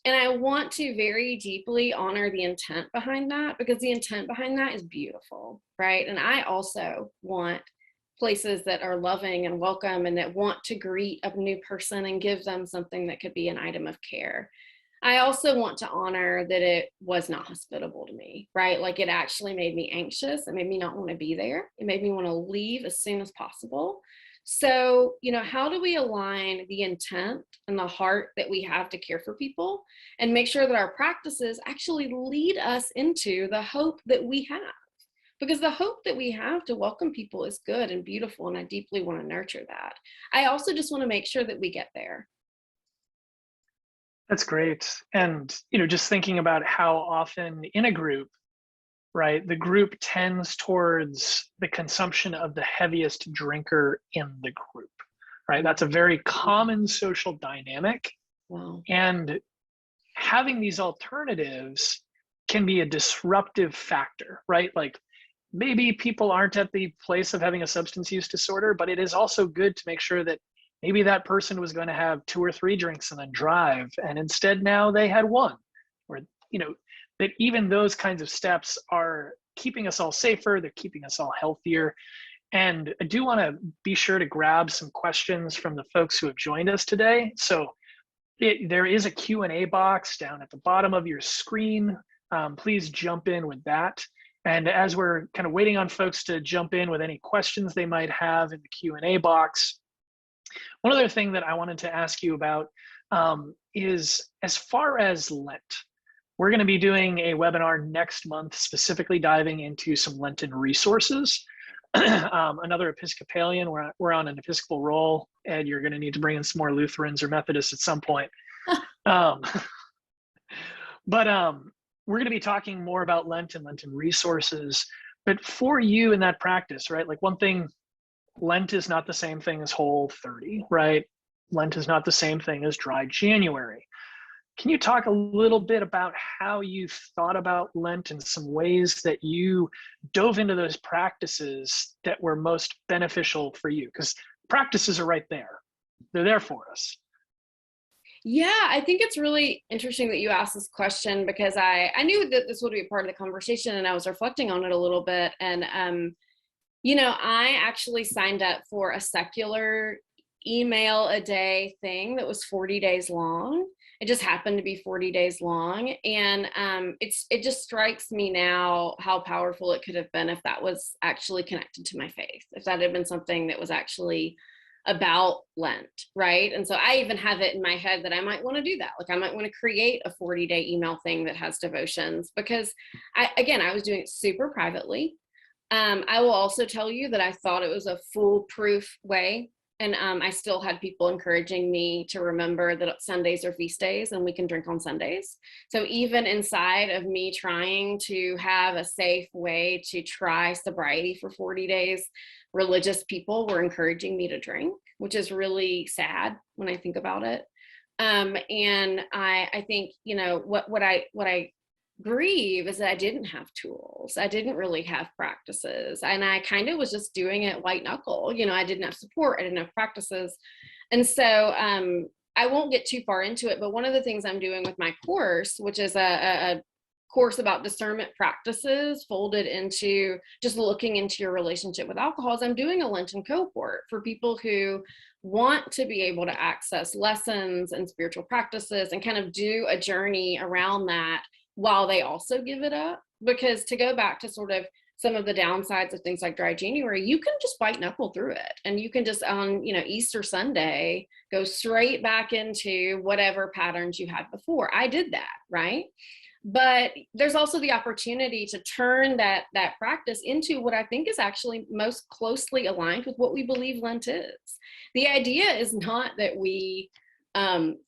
And I want to very deeply honor the intent behind that, because the intent behind that is beautiful, right? And I also want places that are loving and welcome and that want to greet a new person and give them something that could be an item of care. I also want to honor that it was not hospitable to me, right? Like, it actually made me anxious. It made me not want to be there. It made me want to leave as soon as possible. So, how do we align the intent and the heart that we have to care for people and make sure that our practices actually lead us into the hope that we have? Because the hope that we have to welcome people is good and beautiful, and I deeply want to nurture that. I also just want to make sure that we get there. That's great. And, just thinking about how often in a group, right, the group tends towards the consumption of the heaviest drinker in the group, right? That's a very common social dynamic. Wow. And having these alternatives can be a disruptive factor, right? Like, maybe people aren't at the place of having a substance use disorder, but it is also good to make sure that maybe that person was going to have 2 or 3 drinks and then drive, and instead now they had 1. Or, that even those kinds of steps are keeping us all safer, they're keeping us all healthier. And I do want to be sure to grab some questions from the folks who have joined us today. So there is a Q&A box down at the bottom of your screen. Please jump in with that. And as we're kind of waiting on folks to jump in with any questions they might have in the Q&A box, one other thing that I wanted to ask you about is, as far as Lent, we're going to be doing a webinar next month specifically diving into some Lenten resources. Another Episcopalian, we're on an Episcopal roll, Ed, you're going to need to bring in some more Lutherans or Methodists at some point. But we're going to be talking more about Lent and Lenten resources. But for you in that practice, right, like, one thing, Lent is not the same thing as Whole 30, right? Lent is not the same thing as Dry January. Can you talk a little bit about how you thought about Lent and some ways that you dove into those practices that were most beneficial for you? Because practices are right there. They're there for us. Yeah, I think it's really interesting that you asked this question, because I knew that this would be a part of the conversation, and I was reflecting on it a little bit. And, I actually signed up for a secular email a day thing that was 40 days long. It just happened to be 40 days long. And it just strikes me now how powerful it could have been if that was actually connected to my faith, if that had been something that was actually about Lent, right? And so I even have it in my head that I might want to do that. Like, I might want to create a 40-day email thing that has devotions, because I was doing it super privately. I will also tell you that I thought it was a foolproof way. And I still had people encouraging me to remember that Sundays are feast days and we can drink on Sundays. So even inside of me trying to have a safe way to try sobriety for 40 days, religious people were encouraging me to drink, which is really sad when I think about it. And I think, what I grieve is that I didn't have tools. I didn't really have practices, and I kind of was just doing it white knuckle. I didn't have support. I didn't have practices. And so I won't get too far into it, but one of the things I'm doing with my course, which is a course about discernment practices folded into just looking into your relationship with alcohol, is I'm doing a Lenten cohort for people who want to be able to access lessons and spiritual practices and kind of do a journey around that while they also give it up. Because to go back to sort of some of the downsides of things like dry January, you can just white knuckle through it, and you can just on Easter Sunday go straight back into whatever patterns you had before. I did that, right? But there's also the opportunity to turn that practice into what I think is actually most closely aligned with what we believe Lent is. The idea is not that we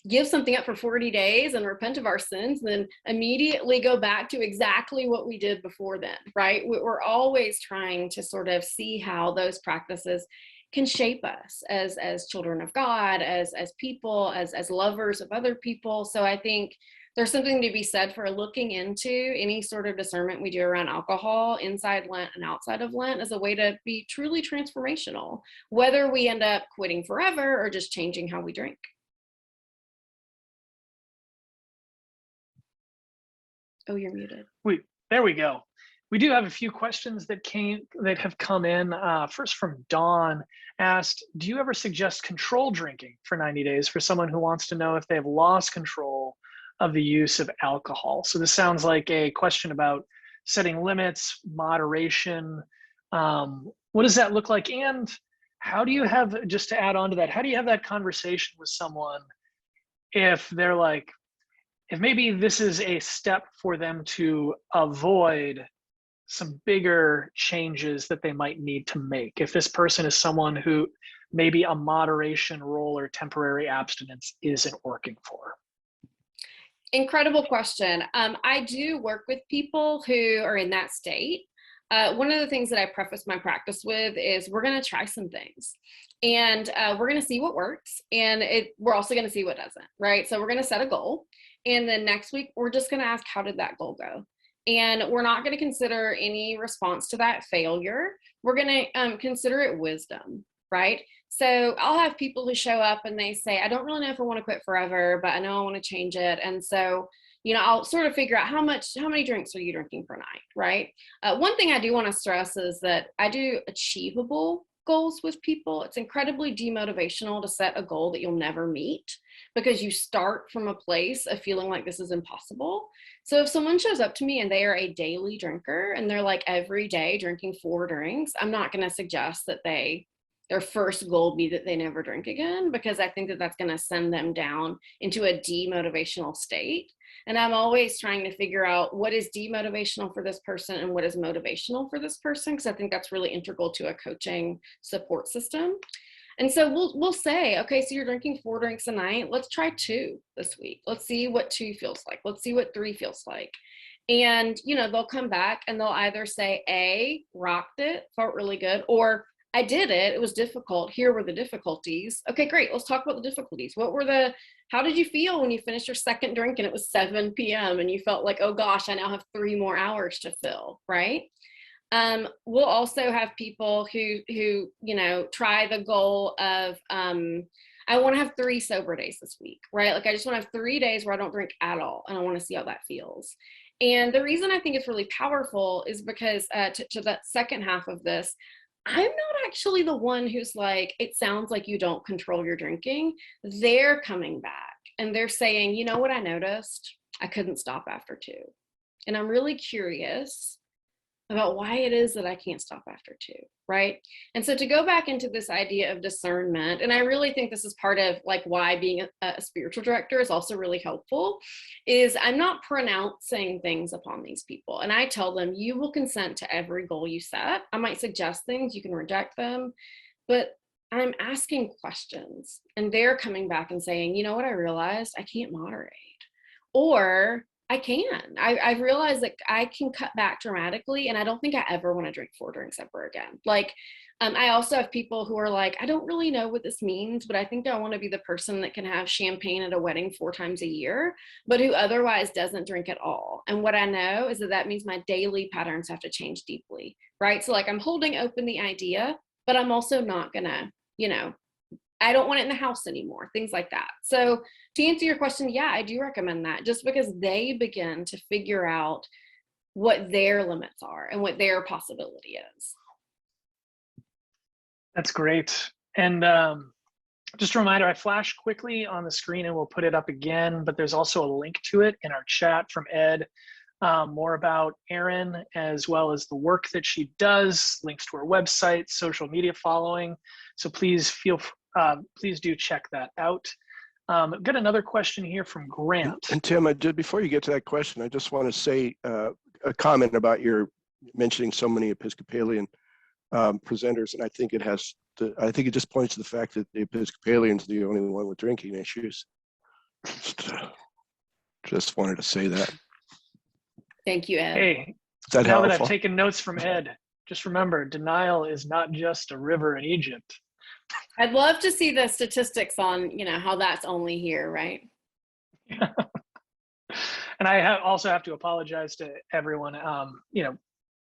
give something up for 40 days and repent of our sins and then immediately go back to exactly what we did before then, right? We're always trying to sort of see how those practices can shape us as children of God, as people, as lovers of other people. So I think there's something to be said for looking into any sort of discernment we do around alcohol inside Lent and outside of Lent as a way to be truly transformational, whether we end up quitting forever or just changing how we drink. Oh, you're muted. There we go. We do have a few questions that have come in. First from Dawn, asked, do you ever suggest control drinking for 90 days for someone who wants to know if they've lost control of the use of alcohol? So this sounds like a question about setting limits, moderation. What does that look like? And how do you have, just to add on to that, how do you have that conversation with someone if they're like, if maybe this is a step for them to avoid some bigger changes that they might need to make? If this person is someone who maybe a moderation role or temporary abstinence isn't working for. Incredible question. I do work with people who are in that state. One of the things that I preface my practice with is we're going to try some things, and we're going to see what works, and we're also going to see what doesn't, right? So we're going to set a goal, and then next week we're just going to ask, how did that goal go? And we're not going to consider any response to that failure. We're going to consider it wisdom, right? So I'll have people who show up and they say, I don't really know if I want to quit forever, but I know I want to change it. And so, I'll sort of figure out how many drinks are you drinking per night, right? One thing I do want to stress is that I do achievable goals with people. It's incredibly demotivational to set a goal that you'll never meet because you start from a place of feeling like this is impossible. So if someone shows up to me and they are a daily drinker and they're like every day drinking 4 drinks, I'm not going to suggest that their first goal be that they never drink again, because I think that that's going to send them down into a demotivational state. And I'm always trying to figure out what is demotivational for this person and what is motivational for this person, because I think that's really integral to a coaching support system. And so we'll say, okay, so you're drinking 4 drinks a night. Let's try 2 this week. Let's see what 2 feels like. Let's see what 3 feels like. And, they'll come back and they'll either say, A, rocked it, felt really good, or I did it. It was difficult. Here were the difficulties. Okay, great. Let's talk about the difficulties. How did you feel when you finished your second drink and it was 7 p.m. and you felt like, oh gosh, I now have 3 more hours to fill, right? We'll also have people who try the goal of, I want to have 3 sober days this week, right? Like I just want to have 3 days where I don't drink at all, and I want to see how that feels. And the reason I think it's really powerful is because to that second half of this, I'm not actually the one who's like, it sounds like you don't control your drinking. They're coming back and they're saying, you know what I noticed? I couldn't stop after 2. And I'm really curious about why it is that I can't stop after 2, right? And so to go back into this idea of discernment, and I really think this is part of like why being a spiritual director is also really helpful, is I'm not pronouncing things upon these people. And I tell them, you will consent to every goal you set. I might suggest things, you can reject them, but I'm asking questions and they're coming back and saying, you know what I realized? I can't moderate. Or I can. I've realized that I can cut back dramatically, and I don't think I ever want to drink 4 drinks ever again. Like, I also have people who are like, I don't really know what this means, but I think I want to be the person that can have champagne at a wedding 4 times a year, but who otherwise doesn't drink at all. And what I know is that means my daily patterns have to change deeply, right? So like I'm holding open the idea, but I'm also not gonna, I don't want it in the house anymore, things like that. So to answer your question, yeah, I do recommend that, just because they begin to figure out what their limits are and what their possibility is. That's great. And just a reminder, I flashed quickly on the screen and we'll put it up again, but there's also a link to it in our chat from Ed, more about Erin, as well as the work that she does, links to her website, social media following. So please please do check that out. I've got another question here from Grant. And Tim, before you get to that question, I just want to say a comment about your mentioning so many Episcopalian presenters, and I think it just points to the fact that the Episcopalians are the only one with drinking issues. Just wanted to say that. Thank you, Ed. Hey, that now helpful? that I've taken notes from Ed, just remember, denial is not just a river in Egypt. I'd love to see the statistics on, how that's only here, right? And I also have to apologize to everyone.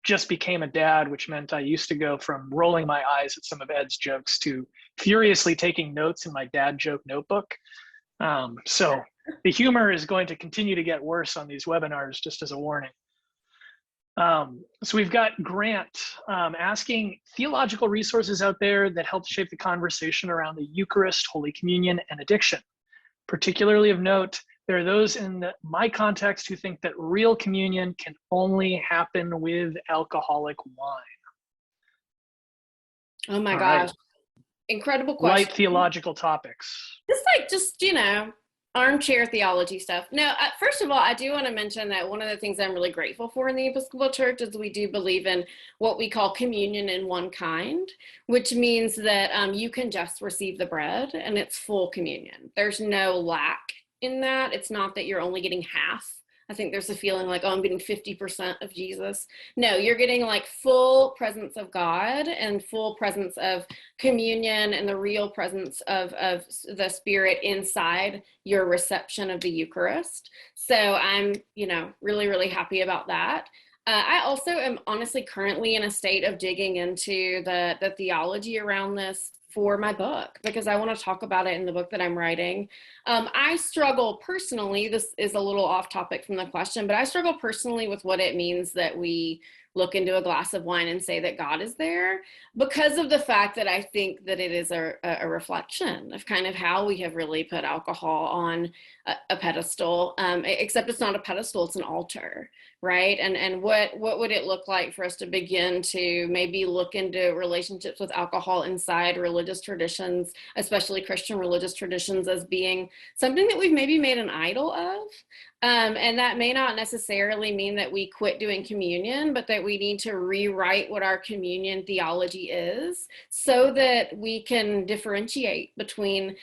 Just became a dad, which meant I used to go from rolling my eyes at some of Ed's jokes to furiously taking notes in my dad joke notebook. So the humor is going to continue to get worse on these webinars, just as a warning. So we've got Grant asking theological resources out there that help shape the conversation around the Eucharist, Holy Communion, and addiction. Particularly of note, there are those in my context who think that real communion can only happen with alcoholic wine. Oh my All gosh. right. Incredible question. Light theological topics. Just armchair theology stuff. No, first of all, I do want to mention that one of the things I'm really grateful for in the Episcopal Church is we do believe in what we call communion in one kind, which means that you can just receive the bread and it's full communion. There's no lack in that. It's not that you're only getting half. I think there's a feeling like, oh, I'm getting 50% of Jesus. No, you're getting like full presence of God and full presence of communion and the real presence of the Spirit inside your reception of the Eucharist. So I'm, really, really happy about that. I also am honestly currently in a state of digging into the theology around this for my book, because I want to talk about it in the book that I'm writing. I struggle personally, this is a little off topic from the question, but I struggle personally with what it means that we look into a glass of wine and say that God is there, because of the fact that I think that it is a reflection of kind of how we have really put alcohol on a pedestal, except it's not a pedestal, it's an altar, right? And what would it look like for us to begin to maybe look into relationships with alcohol inside religious traditions, especially Christian religious traditions, as being something that we've maybe made an idol of? And that may not necessarily mean that we quit doing communion, but that we need to rewrite what our communion theology is so that we can differentiate between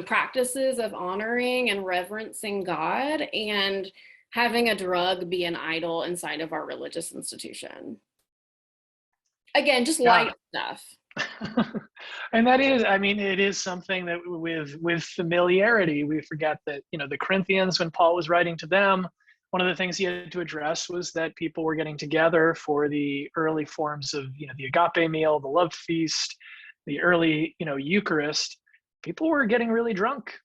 practices of honoring and reverencing God and having a drug be an idol inside of our religious institution. Again, just light stuff. And that is, it is something that with familiarity, we forget that, the Corinthians, when Paul was writing to them, one of the things he had to address was that people were getting together for the early forms of, the agape meal, the love feast, the early, Eucharist. People were getting really drunk.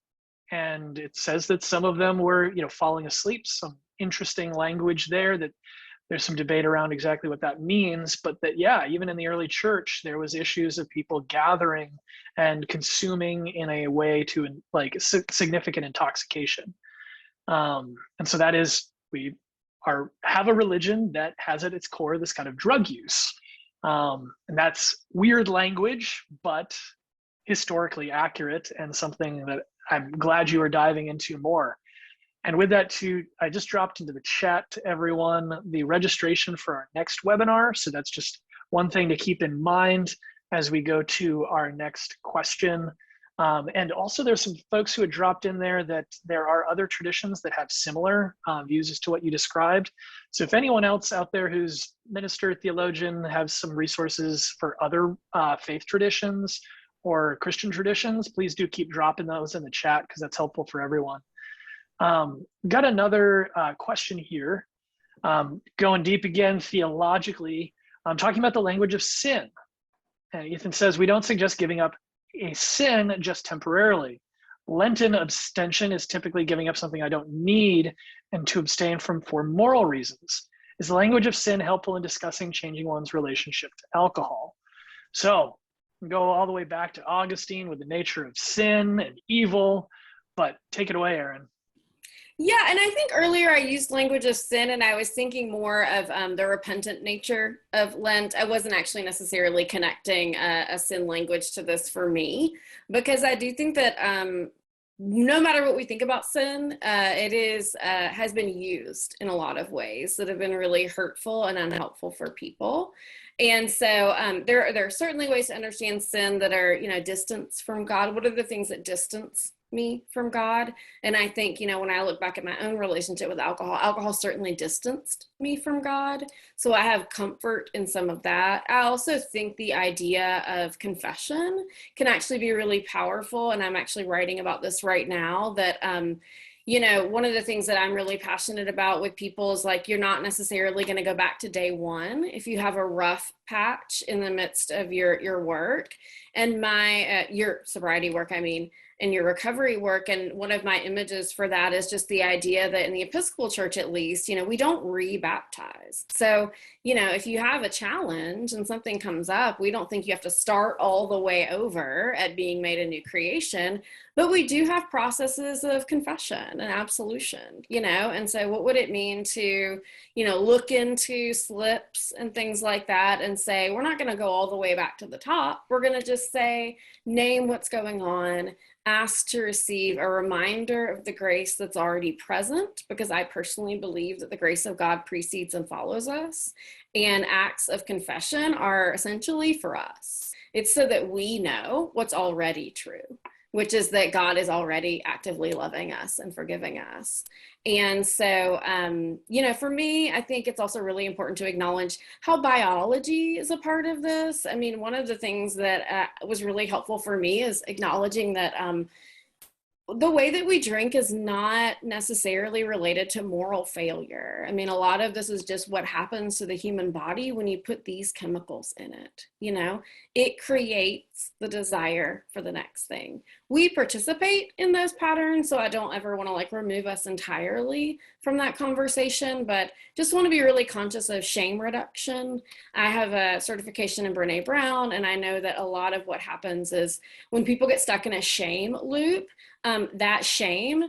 And it says that some of them were, falling asleep. Some interesting language there that there's some debate around exactly what that means, but that, yeah, even in the early church, there was issues of people gathering and consuming in a way to like significant intoxication. And so that is, we have a religion that has at its core this kind of drug use. And that's weird language, but historically accurate and something that I'm glad you are diving into more. And with that too, I just dropped into the chat to everyone the registration for our next webinar. So that's just one thing to keep in mind as we go to our next question. And also there's some folks who had dropped in there that there are other traditions that have similar views as to what you described. So if anyone else out there who's minister, theologian, has some resources for other faith traditions or Christian traditions, please do keep dropping those in the chat because that's helpful for everyone. Got another question here. Going deep again theologically, talking about the language of sin. And Ethan says, we don't suggest giving up a sin just temporarily. Lenten abstention is typically giving up something I don't need and to abstain from for moral reasons. Is the language of sin helpful in discussing changing one's relationship to alcohol? So we go all the way back to Augustine with the nature of sin and evil, but take it away, Erin. Yeah, and I think earlier I used language of sin, and I was thinking more of the repentant nature of Lent. I wasn't actually necessarily connecting a sin language to this for me, because I do think that no matter what we think about sin, it is has been used in a lot of ways that have been really hurtful and unhelpful for people. And so there are certainly ways to understand sin that are, distance from God. What are the things that distance me from God? And I think, when I look back at my own relationship with alcohol certainly distanced me from God. So I have comfort in some of that. I also think the idea of confession can actually be really powerful. And I'm actually writing about this right now, that one of the things that I'm really passionate about with people is like, you're not necessarily going to go back to day one if you have a rough patch in the midst of your work and your sobriety work, and your recovery work. And one of my images for that is just the idea that in the Episcopal Church, at least, we don't rebaptize. So, if you have a challenge and something comes up, we don't think you have to start all the way over at being made a new creation, but we do have processes of confession and absolution, and so what would it mean to, look into slips and things like that and say, we're not going to go all the way back to the top. We're going to just say, name what's going on, ask to receive a reminder of the grace that's already present, because I personally believe that the grace of God precedes and follows us. And acts of confession are essentially for us. It's so that we know what's already true, which is that God is already actively loving us and forgiving us. And so, for me, I think it's also really important to acknowledge how biology is a part of this. One of the things that was really helpful for me is acknowledging that the way that we drink is not necessarily related to moral failure. A lot of this is just what happens to the human body when you put these chemicals in it. It creates the desire for the next thing. We participate in those patterns, so I don't ever want to remove us entirely from that conversation, but just want to be really conscious of shame reduction. I have a certification in Brene Brown, and I know that a lot of what happens is when people get stuck in a shame loop, that shame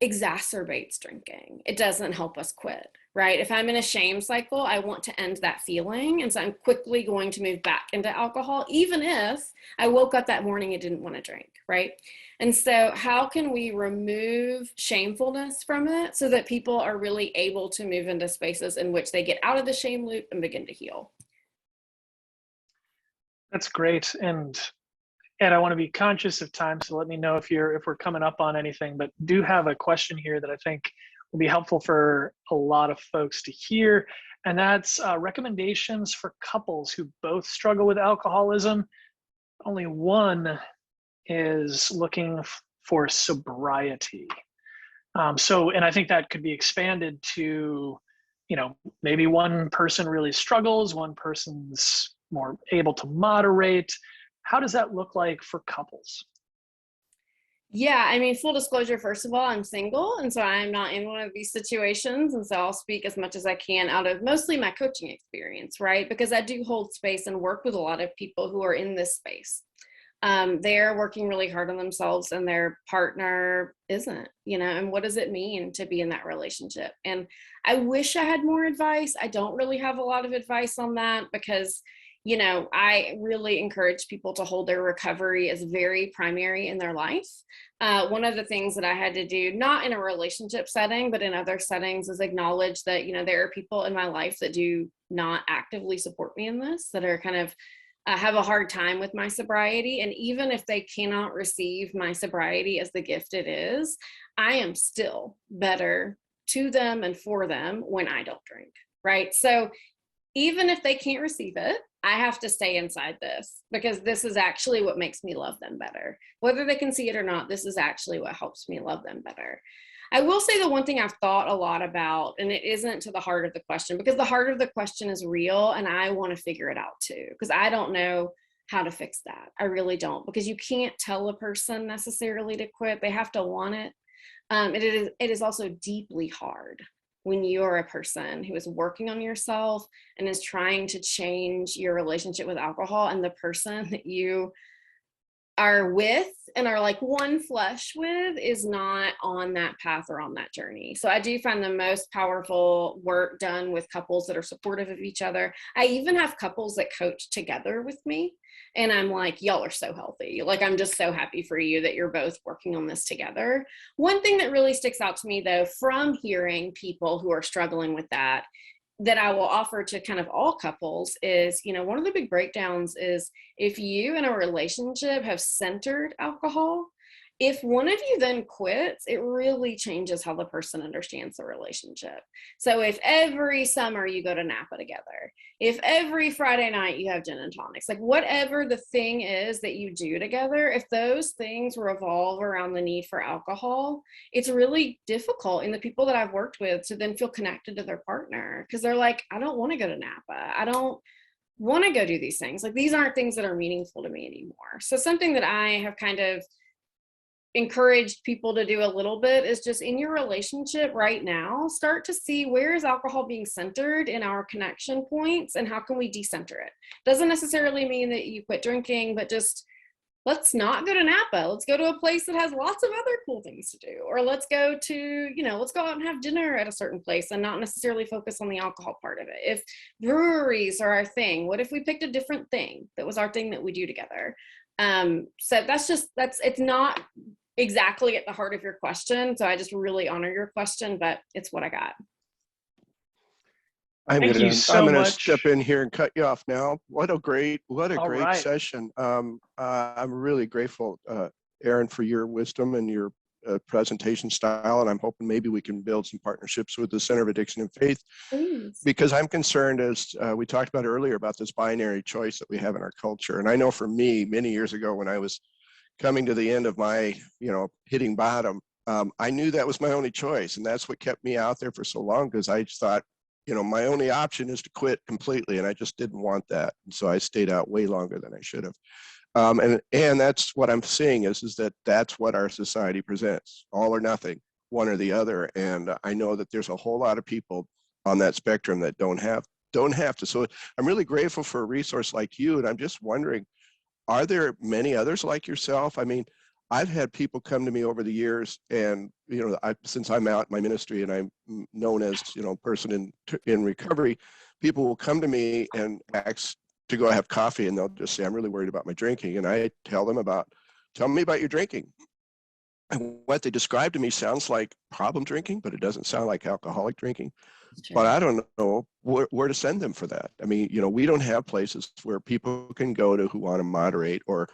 exacerbates drinking. It doesn't help us quit, right? If I'm in a shame cycle, I want to end that feeling. And so I'm quickly going to move back into alcohol, even if I woke up that morning and didn't want to drink, right? And so how can we remove shamefulness from it so that people are really able to move into spaces in which they get out of the shame loop and begin to heal? That's great. And Ed, I want to be conscious of time, so let me know if we're coming up on anything, but do have a question here that I think will be helpful for a lot of folks to hear. And that's recommendations for couples who both struggle with alcoholism. Only one is looking for sobriety. And I think that could be expanded to, maybe one person really struggles, one person's more able to moderate. How does that look like for couples? Yeah, full disclosure, first of all, I'm single, and so I'm not in one of these situations, and so I'll speak as much as I can out of mostly my coaching experience, right? Because I do hold space and work with a lot of people who are in this space. They're working really hard on themselves and their partner isn't, and what does it mean to be in that relationship? And I wish I had more advice. I don't really have a lot of advice on that because I really encourage people to hold their recovery as very primary in their life. One of the things that I had to do, not in a relationship setting, but in other settings, is acknowledge that, there are people in my life that do not actively support me in this, that are kind of have a hard time with my sobriety. And even if they cannot receive my sobriety as the gift it is, I am still better to them and for them when I don't drink, right? So even if they can't receive it, I have to stay inside this because this is actually what makes me love them better. Whether they can see it or not, this is actually what helps me love them better. I will say the one thing I've thought a lot about, and it isn't to the heart of the question, because the heart of the question is real and I want to figure it out too, because I don't know how to fix that. I really don't, because you can't tell a person necessarily to quit. They have to want it. It is also deeply hard when you're a person who is working on yourself and is trying to change your relationship with alcohol, and the person that you are with and are like one flesh with is not on that path or on that journey. So I do find the most powerful work done with couples that are supportive of each other. I even have couples that coach together with me, and I'm like, y'all are so healthy. Like, I'm just so happy for you that you're both working on this together. One thing that really sticks out to me, though, from hearing people who are struggling with that I will offer to kind of all couples is, one of the big breakdowns is if you in a relationship have centered alcohol, if one of you then quits, it really changes how the person understands the relationship. So if every summer you go to Napa together, if every Friday night you have gin and tonics, like whatever the thing is that you do together, if those things revolve around the need for alcohol, it's really difficult in the people that I've worked with to then feel connected to their partner, because they're like, I don't want to go to Napa. I don't want to go do these things. Like, these aren't things that are meaningful to me anymore. So something that I have kind of encouraged people to do a little bit is just in your relationship right now, start to see where is alcohol being centered in our connection points and how can we decenter it. Doesn't necessarily mean that you quit drinking, but just let's not go to Napa. Let's go to a place that has lots of other cool things to do. Or let's go to, let's go out and have dinner at a certain place and not necessarily focus on the alcohol part of it. If breweries are our thing, what if we picked a different thing that was our thing that we do together? So it's not exactly at the heart of your question. So I just really honor your question, but it's what I got. I'm Thank you so gonna much. step in here and cut you off now. What a great right. session. I'm really grateful, Erin, for your wisdom and your presentation style, and I'm hoping maybe we can build some partnerships with the Center of Addiction and Faith. Please. Because I'm concerned, as we talked about earlier, about this binary choice that we have in our culture. And I know for me, many years ago, when I was coming to the end of my, hitting bottom, I knew that was my only choice. And that's what kept me out there for so long, because I just thought, my only option is to quit completely. And I just didn't want that. And so I stayed out way longer than I should have. And that's what I'm seeing is that that's what our society presents, all or nothing, one or the other. And I know that there's a whole lot of people on that spectrum that don't have to. So I'm really grateful for a resource like you. And I'm just wondering, are there many others like yourself? I mean, I've had people come to me over the years, and since I'm out in my ministry and I'm known as person in recovery, people will come to me and ask to go have coffee, and they'll just say, I'm really worried about my drinking. And I tell me about your drinking. And what they describe to me sounds like problem drinking, but it doesn't sound like alcoholic drinking. But I don't know where to send them for that. I mean, we don't have places where people can go to who want to moderate or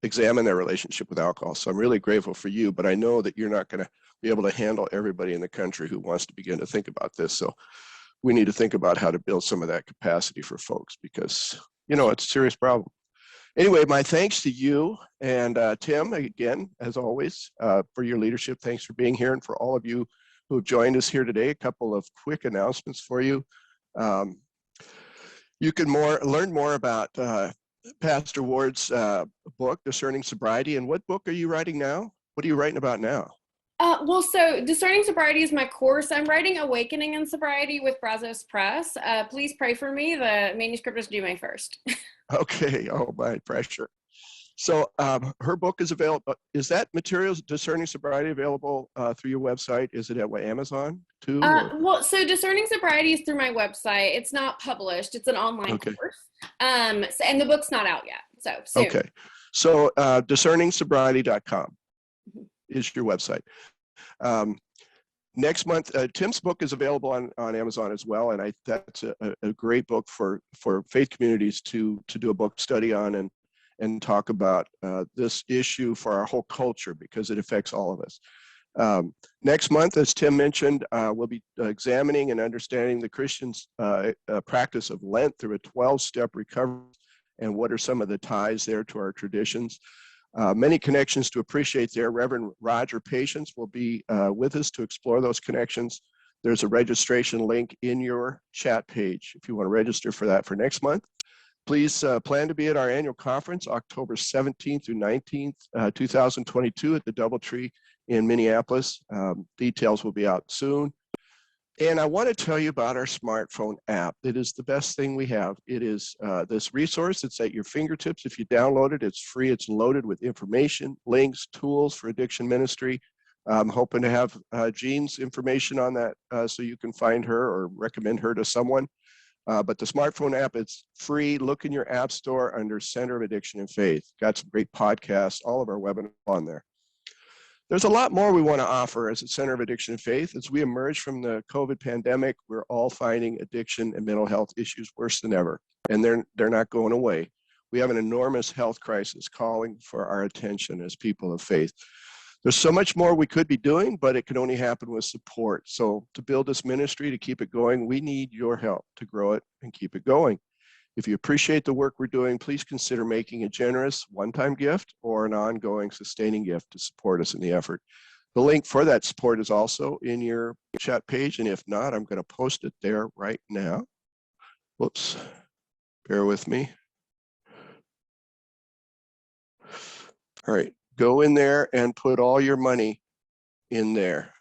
examine their relationship with alcohol. So I'm really grateful for you, but I know that you're not going to be able to handle everybody in the country who wants to begin to think about this. So we need to think about how to build some of that capacity for folks, because, it's a serious problem. Anyway, my thanks to you and Tim, again, as always, for your leadership. Thanks for being here. And for all of you who have joined us here today, a couple of quick announcements for you. You can learn more about Pastor Warde's book, Discerning Sobriety. And what book are you writing now? What are you writing about now? So Discerning Sobriety is my course. I'm writing Awakening in Sobriety with Brazos Press. Please pray for me. The manuscript is due May 1st. Okay. Oh, my pressure. So her book is available. Is that materials, Discerning Sobriety, available through your website? Is it at Amazon too? So Discerning Sobriety is through my website. It's not published. It's an online course. And the book's not out yet. So soon. Okay. So discerningsobriety.com is your website. Next month, Tim's book is available on Amazon as well. And that's a great book for faith communities to do a book study on and talk about this issue for our whole culture, because it affects all of us. Next month, as Tim mentioned, we'll be examining and understanding the Christians' practice of Lent through a 12-step recovery, and what are some of the ties there to our traditions. Many connections to appreciate there. Reverend Roger Patience will be with us to explore those connections. There's a registration link in your chat page if you want to register for that for next month. Please plan to be at our annual conference, October 17th through 19th, 2022 at the Doubletree in Minneapolis. Details will be out soon. And I want to tell you about our smartphone app. It is the best thing we have. It is this resource that's at your fingertips. If you download it, it's free. It's loaded with information, links, tools for addiction ministry. I'm hoping to have Jean's information on that so you can find her or recommend her to someone. But the smartphone app, it's free. Look in your app store under Center of Addiction and Faith. Got some great podcasts, all of our webinars on there. There's a lot more we want to offer as a Center of Addiction and Faith. As we emerge from the COVID pandemic, we're all finding addiction and mental health issues worse than ever, and they're not going away. We have an enormous health crisis calling for our attention as people of faith. There's so much more we could be doing, but it can only happen with support. So to build this ministry, to keep it going, we need your help to grow it and keep it going. If you appreciate the work we're doing, please consider making a generous one-time gift or an ongoing sustaining gift to support us in the effort. The link for that support is also in your chat page, and if not, I'm going to post it there right now. Whoops, bear with me. All right, go in there and put all your money in there,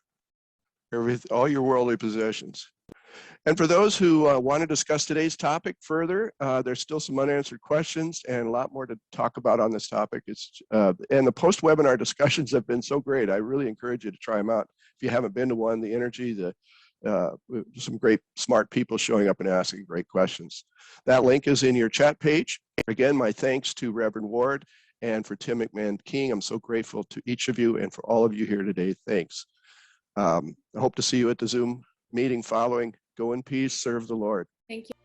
all your worldly possessions. And for those who want to discuss today's topic further, there's still some unanswered questions and a lot more to talk about on this topic. And the post-webinar discussions have been so great. I really encourage you to try them out. If you haven't been to one, the energy, some great smart people showing up and asking great questions. That link is in your chat page. Again, my thanks to Reverend Ward and for Tim McMahon King. I'm so grateful to each of you and for all of you here today. Thanks. I hope to see you at the Zoom meeting following. Go in peace, serve the Lord. Thank you.